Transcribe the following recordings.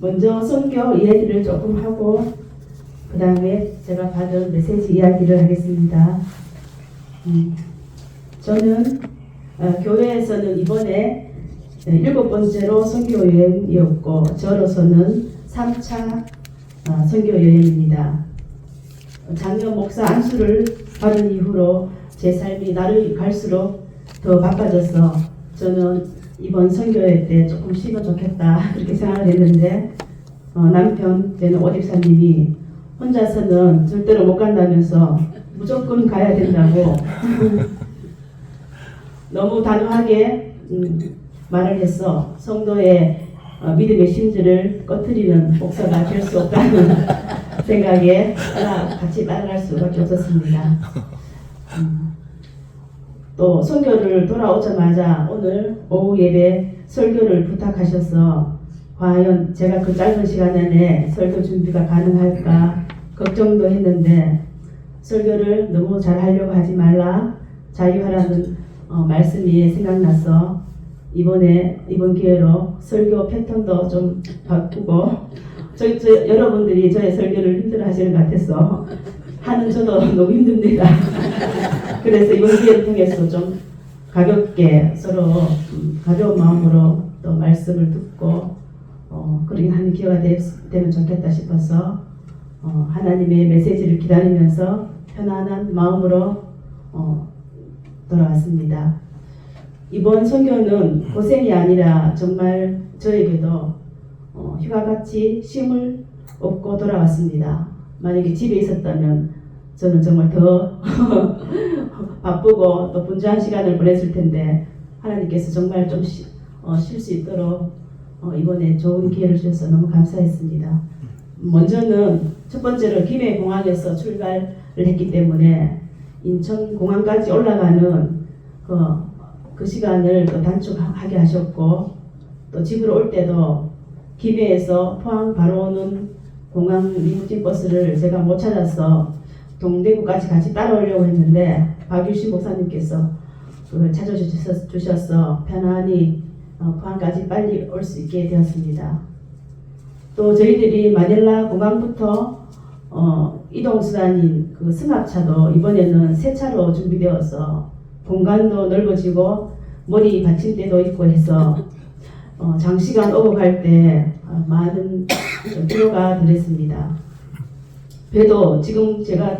먼저 선교 이야기를 조금 하고 그 다음에 제가 받은 메시지 이야기를 하겠습니다. 저는 교회에서는 이번에 7번째로 선교 여행이었고 저로서는 3차 선교 여행입니다. 작년 목사 안수를 받은 이후로 제 삶이 날이 갈수록 더 바빠져서 저는 이번 선교회 때 조금 쉬면 좋겠다 그렇게 생각을 했는데 남편 되는 오집사님이 혼자서는 절대로 못 간다면서 무조건 가야 된다고 너무 단호하게 말을 해서 성도의 믿음의 심지를 꺼트리는 목사가 될 수 없다는 생각에 같이 따라갈 수밖에 없었습니다. 또 선교를 돌아오자마자 오늘 오후 예배 설교를 부탁하셔서 과연 제가 그 짧은 시간 안에 설교 준비가 가능할까 걱정도 했는데 설교를 너무 잘하려고 하지 말라 자유하라는 말씀이 생각나서 이번 기회로 설교 패턴도 좀 바꾸고 여러분들이 저의 설교를 힘들어 하시는 것 같아서 하는 저도 너무 힘듭니다. 그래서 이번 기회를 통해서 좀 가볍게 서로 가벼운 마음으로 또 말씀을 듣고 그렇게 하는 기회가 되면 좋겠다 싶어서 하나님의 메시지를 기다리면서 편안한 마음으로 돌아왔습니다. 이번 선교는 고생이 아니라 정말 저에게도 휴가같이 쉼을 얻고 돌아왔습니다. 만약에 집에 있었다면 저는 정말 더 바쁘고 또 분주한 시간을 보냈을 텐데 하나님께서 정말 좀 쉴 수 있도록 이번에 좋은 기회를 주셔서 너무 감사했습니다. 먼저는 첫 번째로 김해공항에서 출발을 했기 때문에 인천공항까지 올라가는 그 시간을 또 단축하게 하셨고 또 집으로 올 때도 김해에서 포항 바로 오는 공항 리무진 버스를 제가 못 찾아서 동대구까지 같이 따라오려고 했는데 박유신 목사님께서 그걸 찾아주셔서 편안히 포항까지 빨리 올 수 있게 되었습니다. 또 저희들이 마닐라 공항부터 이동수단인 그 승합차도 이번에는 새 차로 준비되어서 공간도 넓어지고 머리 받침대도 있고 해서 장시간 오고 갈 때 많은 피로가 덜했습니다. 배도 지금 제가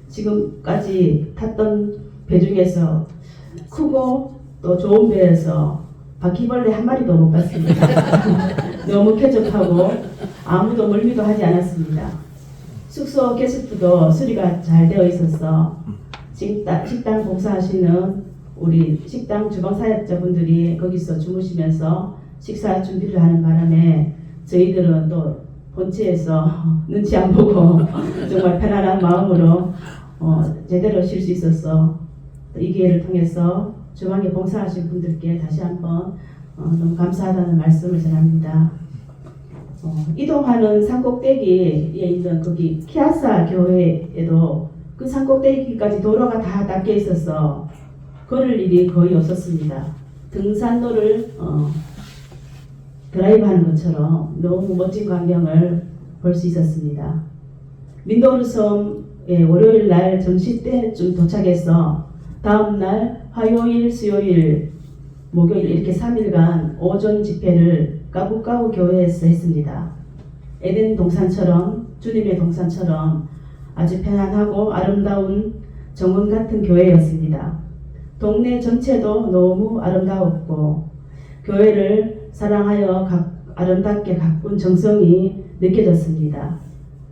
지금까지 탔던 배 중에서 크고 또 좋은 배에서 바퀴벌레 한 마리도 못 봤습니다. 너무 쾌적하고 아무도 멀미도 하지 않았습니다. 숙소 게스트도 수리가 잘 되어 있어서 식당 봉사하시는 우리 식당 주방 사역자분들이 거기서 주무시면서 식사 준비를 하는 바람에 저희들은 또 본체에서 눈치 안 보고 정말 편안한 마음으로 제대로 쉴 수 있어서 이 기회를 통해서 주방에 봉사하신 분들께 다시 한번 너무 감사하다는 말씀을 전합니다. 이동하는 산꼭대기에 있는 거기 키아사 교회에도 그 산꼭대기까지 도로가 다 닦여 있어서 걸을 일이 거의 없었습니다. 등산로를 드라이브 하는 것처럼 너무 멋진 광경을 볼 수 있었습니다. 민도르섬에 월요일 날 점심 때쯤 도착해서 다음날 화요일, 수요일, 목요일 이렇게 3일간 오전 집회를 까부까부 교회에서 했습니다. 에덴 동산처럼 주님의 동산처럼 아주 편안하고 아름다운 정원 같은 교회였습니다. 동네 전체도 너무 아름다웠고 교회를 사랑하여 아름답게 가꾼 정성이 느껴졌습니다.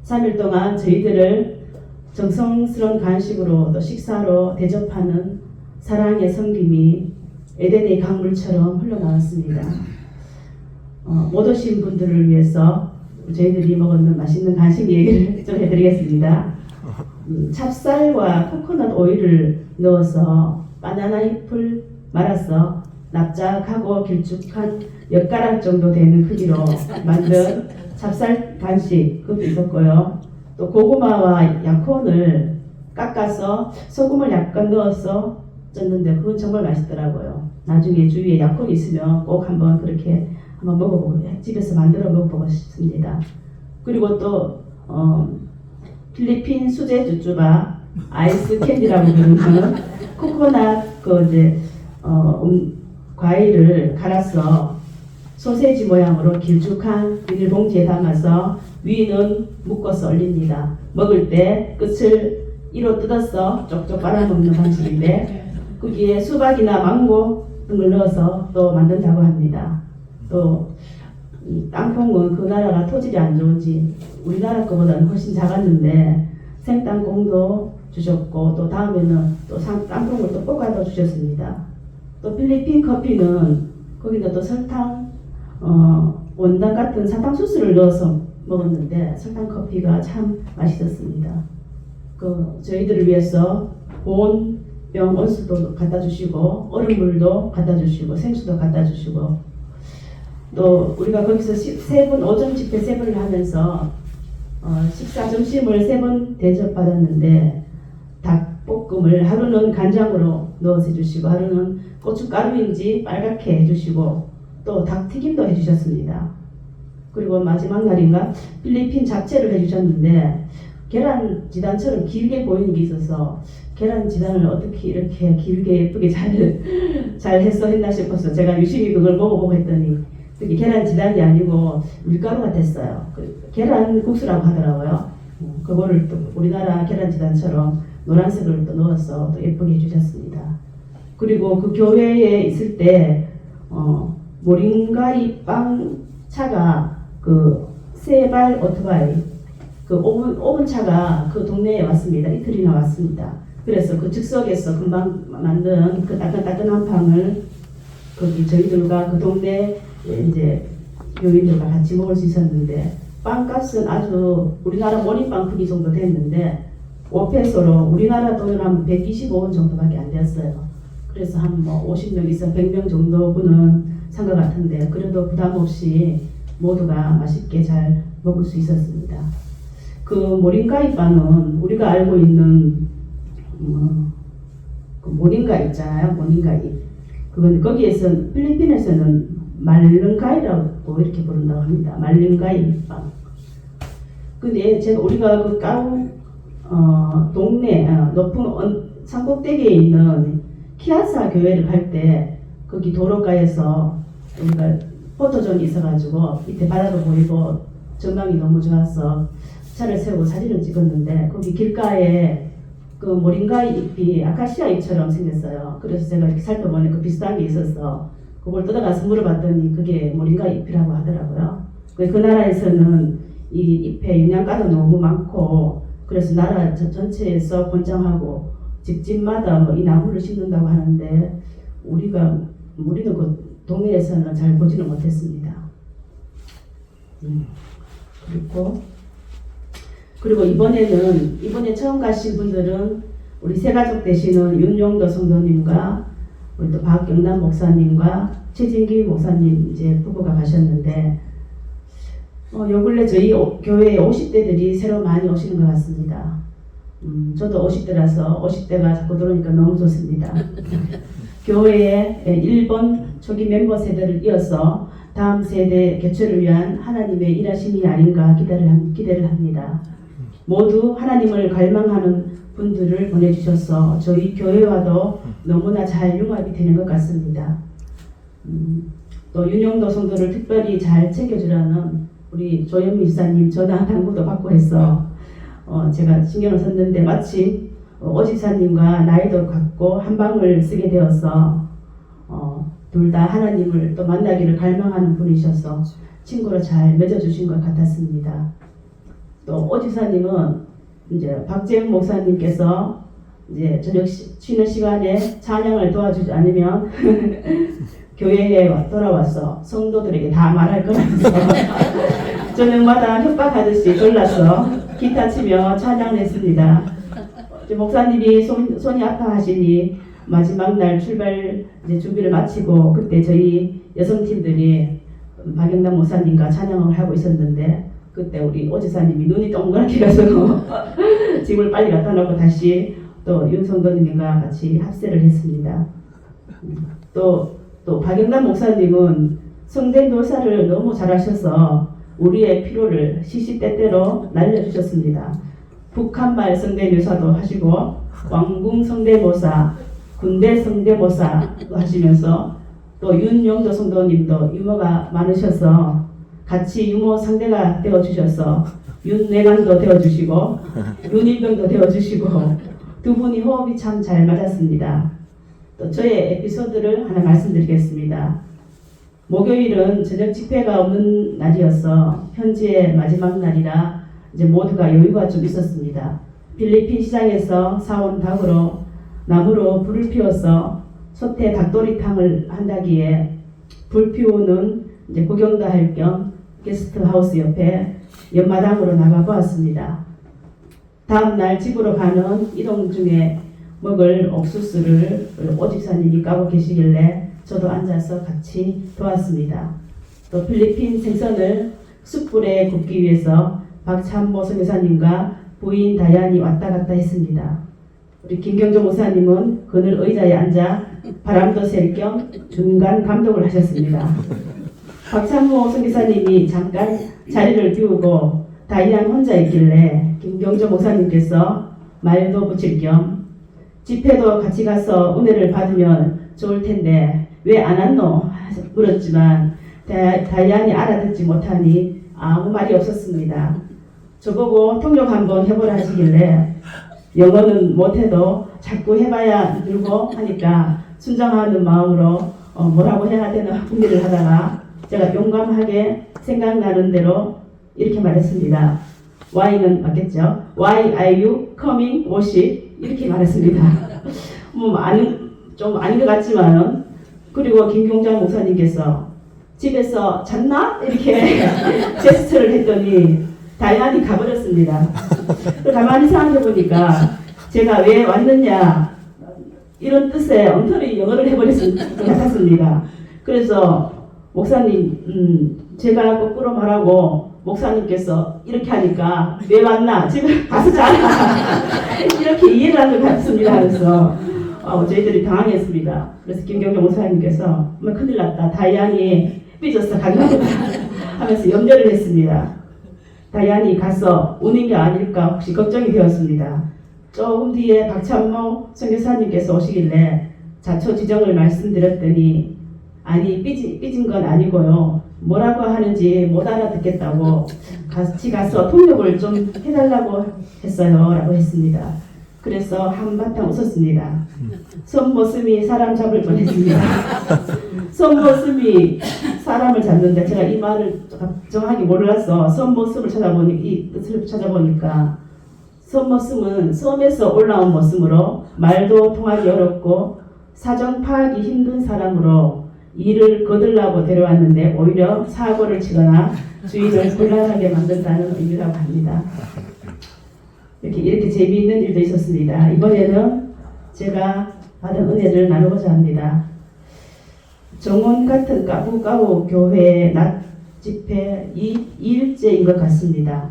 3일 동안 저희들을 정성스러운 간식으로 또 식사로 대접하는 사랑의 섬김이 에덴의 강물처럼 흘러나왔습니다. 못 오신 분들을 위해서 저희들이 먹었는 맛있는 간식 얘기를 좀 해드리겠습니다. 찹쌀과 코코넛 오일을 넣어서 바나나 잎을 말아서 납작하고 길쭉한 엿가락 정도 되는 크기로 만든 찹쌀 간식 그것도 있었고요. 또 고구마와 약혼을 깎아서 소금을 약간 넣어서 쪘는데 그건 정말 맛있더라고요. 나중에 주위에 약혼이 있으면 꼭 한번 그렇게 한번 먹어보고 집에서 만들어 먹어보고 싶습니다. 그리고 또 필리핀 수제 쭈쭈바 아이스 캔디라고 부르는 코코넛 그 이제 과일을 갈아서 소세지 모양으로 길쭉한 비닐봉지에 담아서 위는 묶어서 올립니다. 먹을 때 끝을 이로 뜯어서 쪽쪽 빨아먹는 방식인데 거기에 수박이나 망고 등을 넣어서 또 만든다고 합니다. 또 땅콩은 그 나라가 토질이 안 좋은지 우리나라 거보다는 훨씬 작았는데 생땅콩도 주셨고 또 다음에는 또 땅콩을 또 볶아서 주셨습니다. 또 필리핀 커피는 거기다 또 설탕 원당 같은 사탕수수를 넣어서 먹었는데 설탕 커피가 참 맛있었습니다. 그 저희들을 위해서 보온병 온수도 갖다 주시고 얼음물도 갖다 주시고 생수도 갖다 주시고 또 우리가 거기서 오전 집회 3번을 하면서 식사 점심을 3번 대접받았는데 닭볶음을 하루는 간장으로 넣어서 해주시고 하루는 고춧가루인지 빨갛게 해주시고 또 닭튀김도 해주셨습니다. 그리고 마지막 날인가 필리핀 잡채를 해주셨는데 계란지단처럼 길게 보이는 게 있어서 계란지단을 어떻게 이렇게 길게 예쁘게 잘 했나 싶어서 제가 유심히 그걸 먹어보고 했더니 그게 계란지단이 아니고 밀가루가 됐어요. 그 계란국수라고 하더라고요. 그거를 또 우리나라 계란지단처럼 노란색을 또 넣어서 또 예쁘게 해주셨습니다. 그리고 그 교회에 있을 때 모링가이 빵 차가 그 세발 오토바이 그 오븐 차가 그 동네에 왔습니다. 이틀이나 왔습니다. 그래서 그 즉석에서 금방 만든 그 따끈따끈한 빵을 거기 저희들과 그 동네 이제 교인들과 같이 먹을 수 있었는데 빵값은 아주 우리나라 모닝빵 크기 정도 됐는데 5페소로 우리나라 돈으로 한 125원 정도밖에 안 되었어요. 그래서 한 50명 이상 100명 정도 분은 산 것 같은데 그래도 부담 없이 모두가 맛있게 잘 먹을 수 있었습니다. 그 모링가이 빵은 우리가 알고 있는 그 모링가 있잖아요. 모링가이. 그건 거기에서 필리핀에서는 말른가이라고 이렇게 부른다고 합니다. 말른가이 빵. 근데 우리가 그 까우 동네 높은 산꼭대기에 있는 키아사 교회를 갈 때 거기 도로가에서 우리가 포토존이 있어가지고 밑에 바다도 보이고 전망이 너무 좋아서 차를 세우고 사진을 찍었는데 거기 길가에 그 모링가이 잎이 아카시아 잎처럼 생겼어요. 그래서 제가 이렇게 살펴보니 그 비슷한 게 있어서 그걸 뜯어가서 물어봤더니 그게 모링가이 잎이라고 하더라고요. 그 나라에서는 이 잎에 영양가도 너무 많고 그래서 나라 전체에서 권장하고 집집마다 이 나무를 심는다고 하는데 우리는 그 동네에서는 잘 보지는 못했습니다. 그리고 이번에 처음 가신 분들은 우리 새가족 되시는 윤용도 성도님과 우리 또 박경남 목사님과 최진기 목사님 이제 부부가 가셨는데 요 근래 저희 교회에 50대들이 새로 많이 오시는 것 같습니다. 저도 50대라서 50대가 자꾸 들어오니까 너무 좋습니다. 교회에 1번 초기 멤버 세대를 이어서 다음 세대 개최를 위한 하나님의 일하심이 아닌가 기대를 합니다. 모두 하나님을 갈망하는 분들을 보내주셔서 저희 교회와도 너무나 잘 융합이 되는 것 같습니다. 또 윤용도 성도를 특별히 잘 챙겨주라는 우리 조현미 지사님 전화 당부도 받고 해서 제가 신경을 썼는데 마침 오지사님과 나이도 같고 한 방을 쓰게 되어서 둘 다 하나님을 또 만나기를 갈망하는 분이셔서 친구로 잘 맺어주신 것 같았습니다. 또 오지사님은 이제 박재영 목사님께서 이제 저녁 쉬는 시간에 찬양을 도와주지 않으면 교회에 돌아와서 성도들에게 다 말할 거라면서 저녁마다 협박하듯이 졸라서 기타 치며 찬양을 했습니다. 목사님이 손이 아파하시니 마지막 날 출발 이제 준비를 마치고 그때 저희 여성팀들이 박영남 목사님과 찬양을 하고 있었는데 그때 우리 오지사님이 눈이 동그랗게 가서 짐을 빨리 갖다 놓고 다시 또 윤성도님과 같이 합세를 했습니다. 또 또 박영남 목사님은 성대묘사를 너무 잘하셔서 우리의 피로를 시시때때로 날려주셨습니다. 북한말 성대묘사도 하시고 왕궁 성대모사, 군대 성대모사도 하시면서 또 윤용도 성도님도 유머가 많으셔서 같이 유머 상대가 되어주셔서 윤내관도 되어주시고 윤일병도 되어주시고 두 분이 호흡이 참 잘 맞았습니다. 또 저의 에피소드를 하나 말씀드리겠습니다. 목요일은 저녁 집회가 없는 날이어서 현지의 마지막 날이라 이제 모두가 여유가 좀 있었습니다. 필리핀 시장에서 사온 닭으로 나무로 불을 피워서 솥에 닭도리탕을 한다기에 불 피우는 이제 구경도 할 겸 게스트하우스 옆에 옆마당으로 나가보았습니다. 다음날 집으로 가는 이동 중에 먹을 옥수수를 오집사님이 까고 계시길래 저도 앉아서 같이 도왔습니다. 또 필리핀 생선을 숯불에 굽기 위해서 박찬모 선교사님과 부인 다얀이 왔다 갔다 했습니다. 우리 김경조 목사님은 그늘 의자에 앉아 바람도 쐴 겸 중간 감독을 하셨습니다. 박찬모 선교사님이 잠깐 자리를 비우고 다이안 혼자 있길래 김경조 목사님께서 말도 붙일 겸 집회도 같이 가서 은혜를 받으면 좋을 텐데 왜 안 왔노? 물었지만 다이안이 알아듣지 못하니 아무 말이 없었습니다. 저보고 통역 한번 해보라 하시길래 영어는 못해도 자꾸 해봐야 늘고 하니까 순정하는 마음으로 뭐라고 해야 되나 궁리를 하다가 제가 용감하게 생각나는 대로 이렇게 말했습니다. Why는 맞겠죠? Why are you coming worship? 이렇게 말했습니다. 좀 아닌 것 같지만은 그리고 김경장 목사님께서 집에서 잤나? 이렇게 제스처를 했더니 다이안이 가버렸습니다. 가만히 생각해보니까 제가 왜 왔느냐 이런 뜻의 엉터리 영어를 해버렸을 것 같았습니다. 그래서 목사님 제가 거꾸로 말하고 목사님께서 이렇게 하니까 왜 왔나? 집에 가서 자라. 이렇게 이해를 한 것 같습니다. 그래서 저희들이 당황했습니다. 그래서 김경정 목사님께서 큰일 났다. 다이안이 삐졌어. 갔나 보다. 하면서 염려를 했습니다. 다이안이 가서 우는 게 아닐까 혹시 걱정이 되었습니다. 조금 뒤에 박찬모 선교사님께서 오시길래 자초지정을 말씀드렸더니 아니 삐진 건 아니고요. 뭐라고 하는지 못 알아듣겠다고 같이 가서 통역을 좀 해달라고 했어요. 라고 했습니다. 그래서 한바탕 웃었습니다. 손모습이 사람 잡을 뻔했습니다. 손모습이 사람을 잡는데 제가 이 말을 정확히 몰라서 손모습을 이 뜻을 찾아보니까 손모습은 섬에서 올라온 모습으로 말도 통하기 어렵고 사정 파악이 힘든 사람으로 일을 거들라고 데려왔는데 오히려 사고를 치거나 주인을 곤란하게 만든다는 의미라고 합니다. 이렇게 재미있는 일도 있었습니다. 이번에는 제가 받은 은혜를 나누고자 합니다. 정원 같은 까부까부 교회의 낮 집회 2일째인 것 같습니다.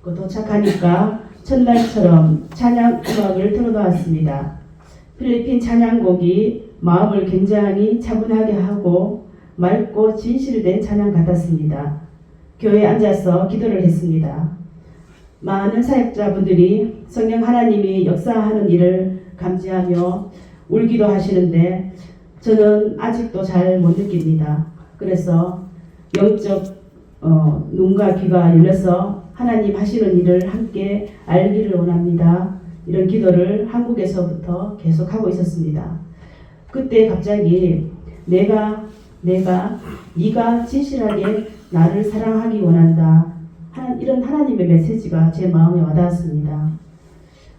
도착하니까 첫날처럼 찬양 음악을 틀어놓았습니다. 필리핀 찬양곡이 마음을 굉장히 차분하게 하고 맑고 진실된 찬양 같았습니다. 교회에 앉아서 기도를 했습니다. 많은 사역자분들이 성령 하나님이 역사하는 일을 감지하며 울기도 하시는데 저는 아직도 잘 못 느낍니다. 그래서 영적 눈과 귀가 열려서 하나님 하시는 일을 함께 알기를 원합니다. 이런 기도를 한국에서부터 계속하고 있었습니다. 그때 갑자기 네가 진실하게 나를 사랑하기 원한다. 이런 하나님의 메시지가 제 마음에 와닿았습니다.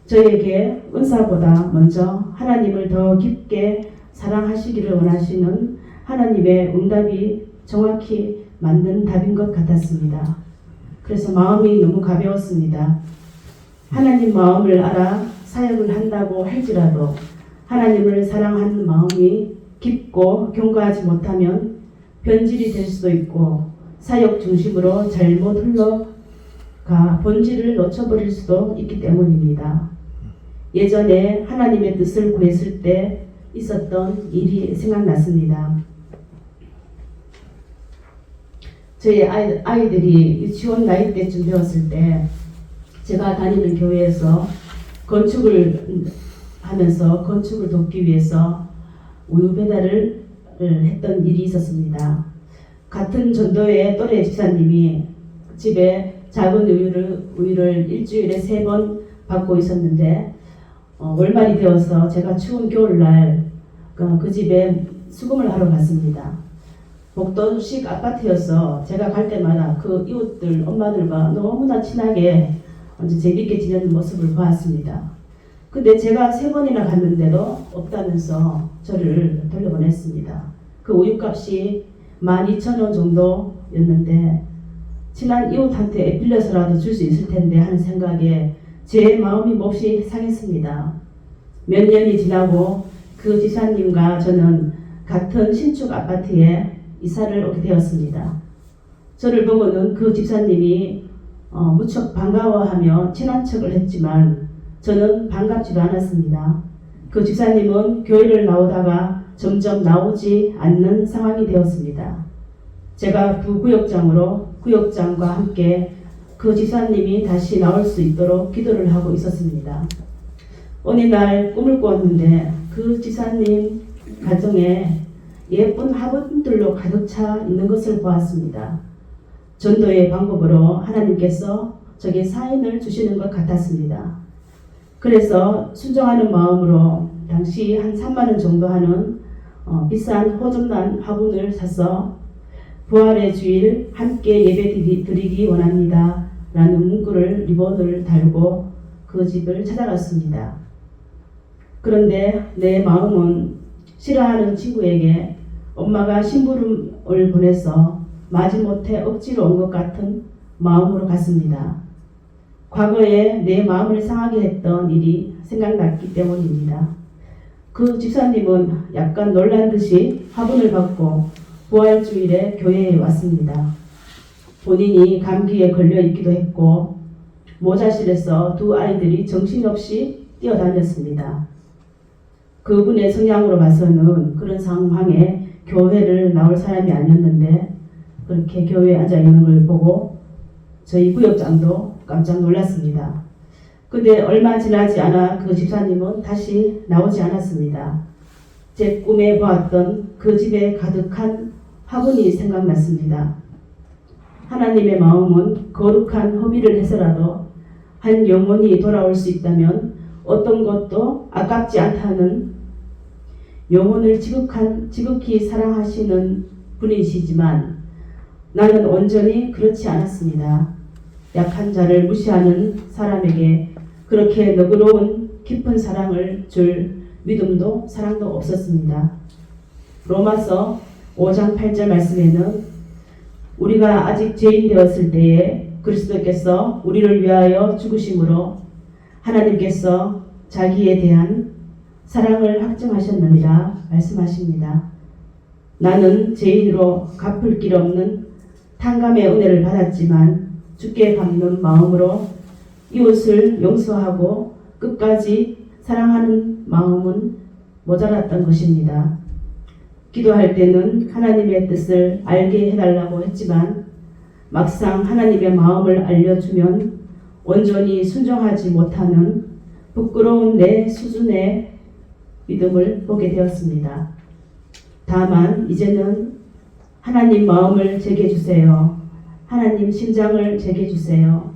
저에게 은사보다 먼저 하나님을 더 깊게 사랑하시기를 원하시는 하나님의 응답이 정확히 맞는 답인 것 같았습니다. 그래서 마음이 너무 가벼웠습니다. 하나님 마음을 알아 사역을 한다고 할지라도 하나님을 사랑하는 마음이 깊고 견고하지 못하면 변질이 될 수도 있고 사역 중심으로 잘못 흘러가 본질을 놓쳐버릴 수도 있기 때문입니다. 예전에 하나님의 뜻을 구했을 때 있었던 일이 생각났습니다. 저희 아이들이 유치원 나이 때쯤 되었을 때 제가 다니는 교회에서 건축을 하면서 건축을 돕기 위해서 우유 배달을 했던 일이 있었습니다. 같은 전도회 또래 집사님이 집에 작은 우유를 일주일에 3번 받고 있었는데 월말이 되어서 제가 추운 겨울날 그 집에 수금을 하러 갔습니다. 복도식 아파트여서 제가 갈 때마다 그 이웃들 엄마들과 너무나 친하게 재밌게 지내는 모습을 보았습니다. 근데 제가 3번이나 갔는데도 없다면서 저를 돌려보냈습니다. 그 우유값이 12,000원 정도였는데 친한 이웃한테 빌려서라도 줄 수 있을 텐데 하는 생각에 제 마음이 몹시 상했습니다. 몇 년이 지나고 그 집사님과 저는 같은 신축 아파트에 이사를 오게 되었습니다. 저를 보고는 그 집사님이 무척 반가워하며 친한 척을 했지만 저는 반갑지도 않았습니다. 그 집사님은 교회를 나오다가 점점 나오지 않는 상황이 되었습니다. 제가 부구역장으로 구역장과 함께 그 집사님이 다시 나올 수 있도록 기도를 하고 있었습니다. 어느 날 꿈을 꾸었는데 그 집사님 가정에 예쁜 화분들로 가득 차 있는 것을 보았습니다. 전도의 방법으로 하나님께서 저게 사인을 주시는 것 같았습니다. 그래서 순종하는 마음으로 당시 한 3만 원 정도 하는 비싼 호접난 화분을 사서 부활의 주일 함께 예배 드리기 원합니다 라는 문구를 리본을 달고 그 집을 찾아갔습니다. 그런데 내 마음은 싫어하는 친구에게 엄마가 심부름을 보내서 마지못해 억지로 온 것 같은 마음으로 갔습니다. 과거에 내 마음을 상하게 했던 일이 생각났기 때문입니다. 그 집사님은 약간 놀란 듯이 화분을 받고 부활주일에 교회에 왔습니다. 본인이 감기에 걸려 있기도 했고 모자실에서 2 아이들이 정신없이 뛰어다녔습니다. 그분의 성향으로 봐서는 그런 상황에 교회를 나올 사람이 아니었는데 그렇게 교회에 앉아있는 걸 보고 저희 구역장도 깜짝 놀랐습니다. 근데 얼마 지나지 않아 그 집사님은 다시 나오지 않았습니다. 제 꿈에 보았던 그 집에 가득한 화분이 생각났습니다. 하나님의 마음은 거룩한 허비를 해서라도 한 영혼이 돌아올 수 있다면 어떤 것도 아깝지 않다는 영혼을 지극히 사랑하시는 분이시지만 나는 온전히 그렇지 않았습니다. 약한 자를 무시하는 사람에게 그렇게 너그러운 깊은 사랑을 줄 믿음도 사랑도 없었습니다. 로마서 5장 8절 말씀에는 우리가 아직 죄인 되었을 때에 그리스도께서 우리를 위하여 죽으심으로 하나님께서 자기에 대한 사랑을 확증하셨느니라 말씀하십니다. 나는 죄인으로 갚을 길 없는 탕감의 은혜를 받았지만 주께 갚는 마음으로 이웃을 용서하고 끝까지 사랑하는 마음은 모자랐던 것입니다. 기도할 때는 하나님의 뜻을 알게 해달라고 했지만 막상 하나님의 마음을 알려주면 온전히 순종하지 못하는 부끄러운 내 수준의 믿음을 보게 되었습니다. 다만 이제는 하나님 마음을 제게 주세요. 하나님 심장을 제게 주세요.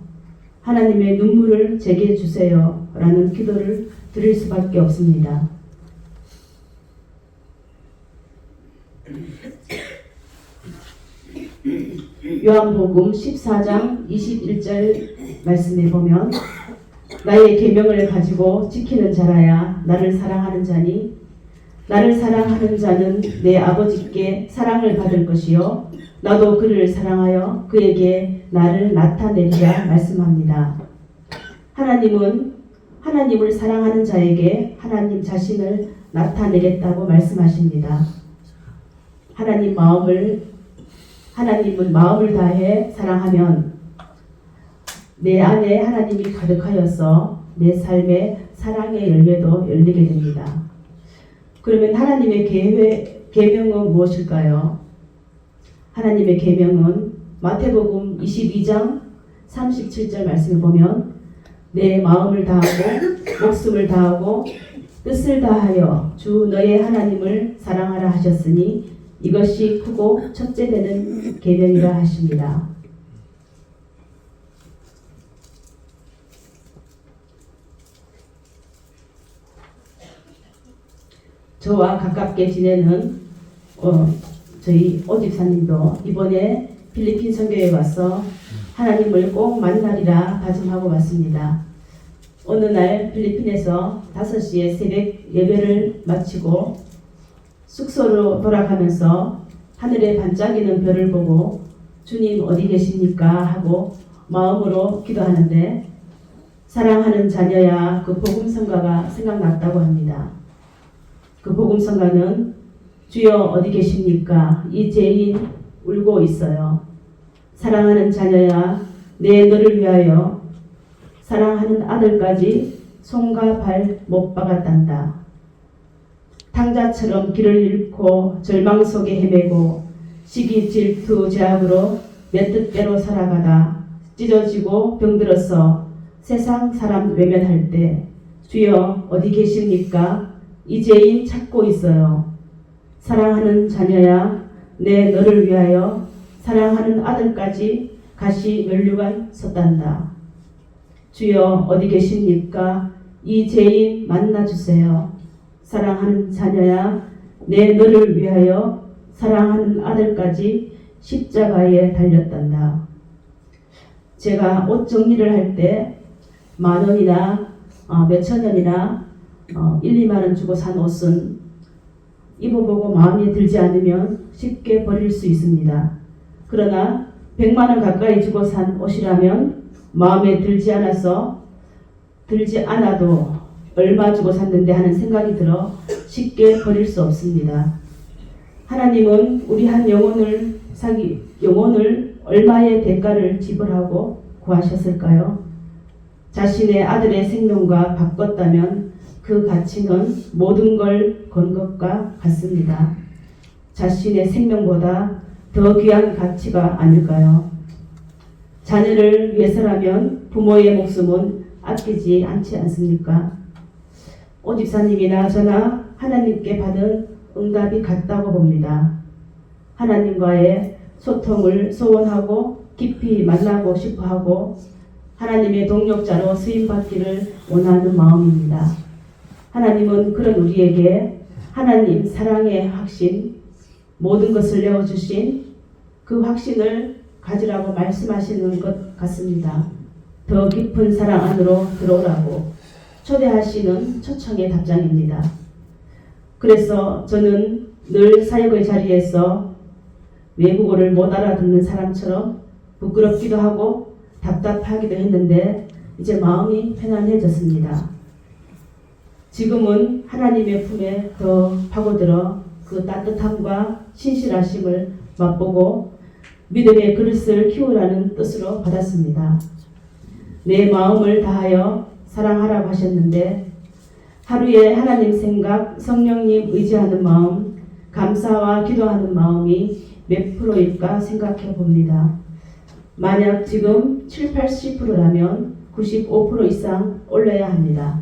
하나님의 눈물을 제게 주세요. 라는 기도를 드릴 수밖에 없습니다. 요한복음 14장 21절 말씀에 보면 나의 계명을 가지고 지키는 자라야 나를 사랑하는 자니 나를 사랑하는 자는 내 아버지께 사랑을 받을 것이요 나도 그를 사랑하여 그에게 나를 나타내리라 말씀합니다. 하나님은 하나님을 사랑하는 자에게 하나님 자신을 나타내겠다고 말씀하십니다. 하나님은 마음을 다해 사랑하면 내 안에 하나님이 가득하여서 내 삶에 사랑의 열매도 열리게 됩니다. 그러면 하나님의 계명은 무엇일까요? 하나님의 계명은 마태복음 22장 37절 말씀을 보면 내 마음을 다하고 목숨을 다하고 뜻을 다하여 주 너의 하나님을 사랑하라 하셨으니 이것이 크고 첫째 되는 계명이라 하십니다. 저와 가깝게 지내는 저희 오집사님도 이번에 필리핀 선교에 와서 하나님을 꼭 만나리라 다짐하고 왔습니다. 어느 날 필리핀에서 5시에 새벽 예배를 마치고 숙소로 돌아가면서 하늘에 반짝이는 별을 보고 주님 어디 계십니까? 하고 마음으로 기도하는데 사랑하는 자녀야 그 복음성가가 생각났다고 합니다. 그 복음성가는 주여 어디 계십니까? 이 죄인 울고 있어요. 사랑하는 자녀야 내 너를 위하여 사랑하는 아들까지 손과 발 못 박았단다. 탕자처럼 길을 잃고 절망 속에 헤매고 시기 질투 제약으로 내 뜻대로 살아가다 찢어지고 병들어서 세상 사람 외면할 때 주여 어디 계십니까? 이 죄인 찾고 있어요. 사랑하는 자녀야 내 너를 위하여 사랑하는 아들까지 가시 면류관 섰단다. 주여 어디 계십니까? 이 죄인 만나주세요. 사랑하는 자녀야 내 너를 위하여 사랑하는 아들까지 십자가에 달렸단다. 제가 옷 정리를 할 때 10,000원이나 몇천 원이나 1, 2만 원 주고 산 옷은 입어보고 마음에 들지 않으면 쉽게 버릴 수 있습니다. 그러나 100만 원 가까이 주고 산 옷이라면 마음에 들지 않아도 얼마 주고 샀는데 하는 생각이 들어 쉽게 버릴 수 없습니다. 하나님은 우리 한 영혼을 얼마의 대가를 지불하고 구하셨을까요? 자신의 아들의 생명과 바꿨다면 그 가치는 모든 걸 건 것과 같습니다. 자신의 생명보다 더 귀한 가치가 아닐까요? 자녀를 위해서라면 부모의 목숨은 아끼지 않지 않습니까? 오집사님이나 저나 하나님께 받은 응답이 같다고 봅니다. 하나님과의 소통을 소원하고 깊이 만나고 싶어하고 하나님의 동력자로 쓰임받기를 원하는 마음입니다. 하나님은 그런 우리에게 하나님 사랑의 확신, 모든 것을 내어주신 그 확신을 가지라고 말씀하시는 것 같습니다. 더 깊은 사랑 안으로 들어오라고 초대하시는 초청의 답장입니다. 그래서 저는 늘 사역의 자리에서 외국어를 못 알아듣는 사람처럼 부끄럽기도 하고 답답하기도 했는데 이제 마음이 편안해졌습니다. 지금은 하나님의 품에 더 파고들어 그 따뜻함과 신실하심을 맛보고 믿음의 그릇을 키우라는 뜻으로 받았습니다. 내 마음을 다하여 사랑하라고 하셨는데 하루에 하나님 생각, 성령님 의지하는 마음, 감사와 기도하는 마음이 몇 프로일까 생각해 봅니다. 만약 지금 70-80%라면 95% 이상 올려야 합니다.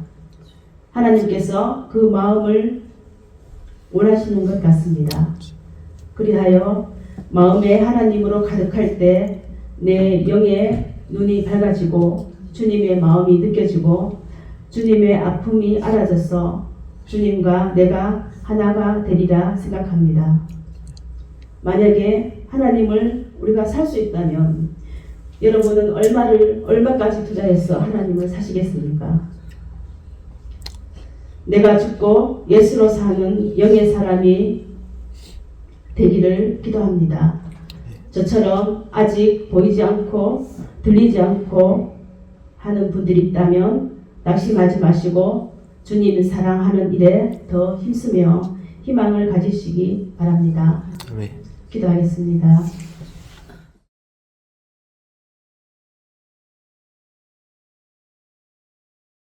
하나님께서 그 마음을 원하시는 것 같습니다. 그리하여 마음에 하나님으로 가득할 때 내 영의 눈이 밝아지고 주님의 마음이 느껴지고 주님의 아픔이 알아져서 주님과 내가 하나가 되리라 생각합니다. 만약에 하나님을 우리가 살 수 있다면 여러분은 얼마까지 투자해서 하나님을 사시겠습니까? 내가 죽고 예수로 사는 영의 사람이 되기를 기도합니다. 저처럼 아직 보이지 않고 들리지 않고 하는 분들이 있다면 낙심하지 마시고 주님을 사랑하는 일에 더 힘쓰며 희망을 가지시기 바랍니다. 기도하겠습니다.